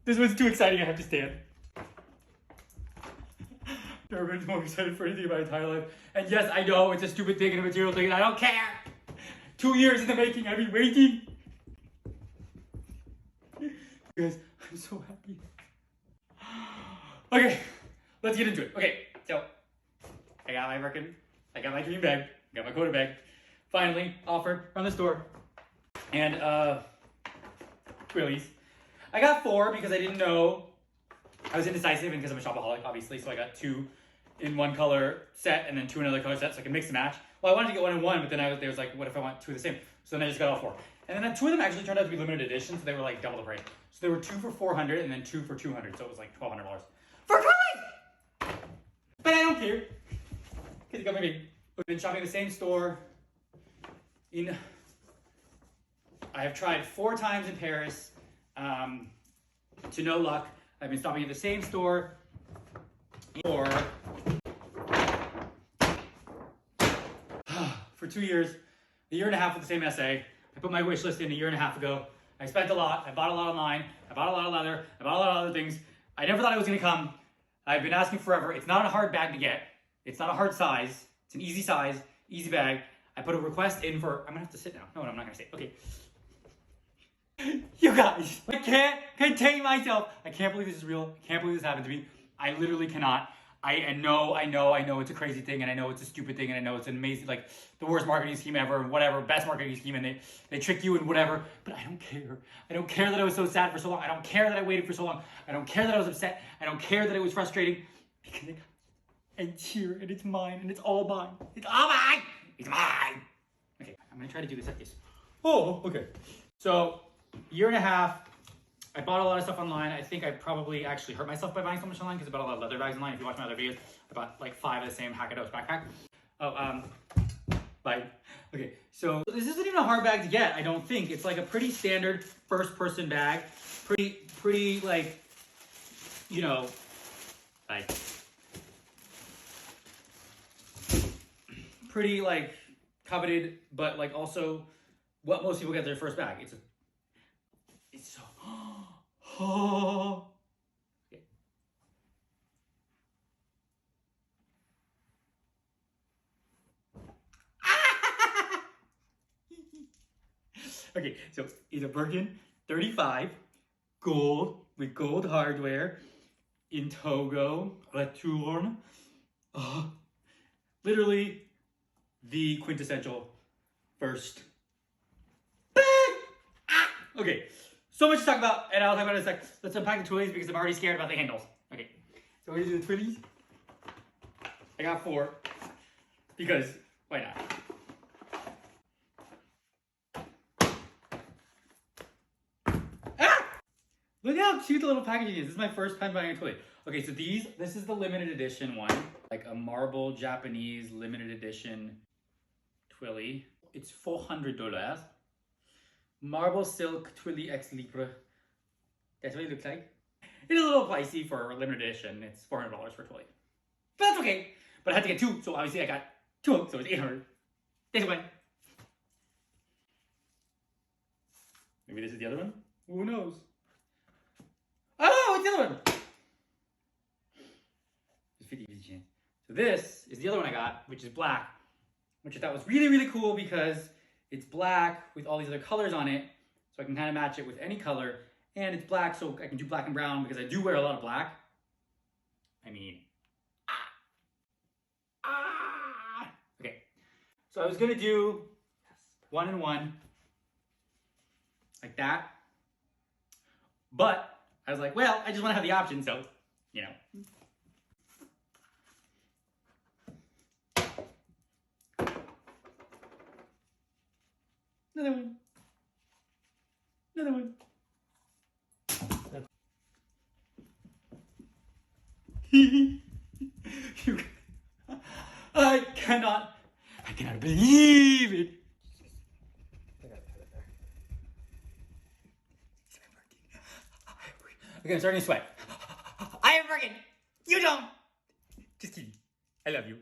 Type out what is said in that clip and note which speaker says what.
Speaker 1: This one's too exciting, I have to stand. Never been more excited for anything in my entire life. And yes, I know it's a stupid thing and a material thing, and I don't care. 2 years in the making, I've been waiting. Guys, I'm so happy. Okay, let's get into it. Okay, so I got my Birkin, I got my dream bag, I got my quota bag. Finally, offered from the store. And Twillies. I got 4 because I didn't know. I was indecisive and because I'm a shopaholic, obviously, so I got 2 in one color set and then 2 in another color set so I can mix and match. Well, I wanted to get 1 in 1, but then there was like, what if I want 2 of the same? So then I just got all 4. And then 2 of them actually turned out to be limited edition, so they were like double the price. So there were 2 for $400 and then 2 for $200, so it was like $1,200 for Twillies! But I don't care, because it got me. We've been shopping at the same store I have tried 4 times in Paris, to no luck. I've been stopping at the same store for 2 years, a year and a half with the same essay. I put my wish list in a year and a half ago. I spent a lot. I bought a lot online. I bought a lot of leather. I bought a lot of other things. I never thought it was going to come. I've been asking forever. It's not a hard bag to get. It's not a hard size. It's an easy size, easy bag. I put a request in for, I'm going to have to sit now. No, I'm not going to sit. Okay. You guys, I can't contain myself. I can't believe this is real. I can't believe this happened to me. I literally cannot. I know it's a crazy thing, and I know it's a stupid thing, and I know it's an amazing, like, the worst marketing scheme ever, and whatever, best marketing scheme, and they trick you and whatever, but I don't care. I don't care that I was so sad for so long. I don't care that I waited for so long. I don't care that I was upset. I don't care that it was frustrating, because it's here, and it's mine, and it's all mine. It's all mine! It's mine! Okay, I'm gonna try to do this like this. Oh, okay. So, year and a half, I bought a lot of stuff online. I think I probably actually hurt myself by buying so much online because I bought a lot of leather bags online. If you watch my other videos, I bought like 5 of the same Hackados backpack. Oh, bye. Okay, so this isn't even a hard bag to get, I don't think. It's like a pretty standard first-person bag. Pretty like, you know, like, pretty like coveted, but like also what most people get their first bag. It's so, oh. Okay. Okay, so it's a Birkin 35, gold, with gold hardware, in Togo, Retourne. Literally the quintessential first bag. Okay. So much to talk about, and I'll talk about it in a sec. Let's unpack the Twillies because I'm already scared about the handles. Okay, so we're gonna do the Twillies. I got 4, because why not? Ah! Look how cute the little packaging is. This is my first time buying a Twilly. Okay, so this is the limited edition one, like a marble Japanese limited edition Twilly. It's $400. Marble silk Twilly X Libre. That's what it looks like. It's a little pricey for a limited edition. It's $400 for Twilly. But that's okay. But I had to get 2, so obviously I got 2, so it's $800. This one. Maybe this is the other one? Who knows? Oh, it's the other one! There's 50% chance. So this is the other one I got, which is black, which I thought was really, really cool because it's black with all these other colors on it, so I can kind of match it with any color. And it's black, so I can do black and brown because I do wear a lot of black. I mean, Okay, so I was gonna do 1 and 1, like that. But I was like, well, I just want to have the option, so, you know. Another one. Another one. I cannot believe it. Okay, I'm starting to sweat. I am Birkin. You don't. Just kidding. I love you.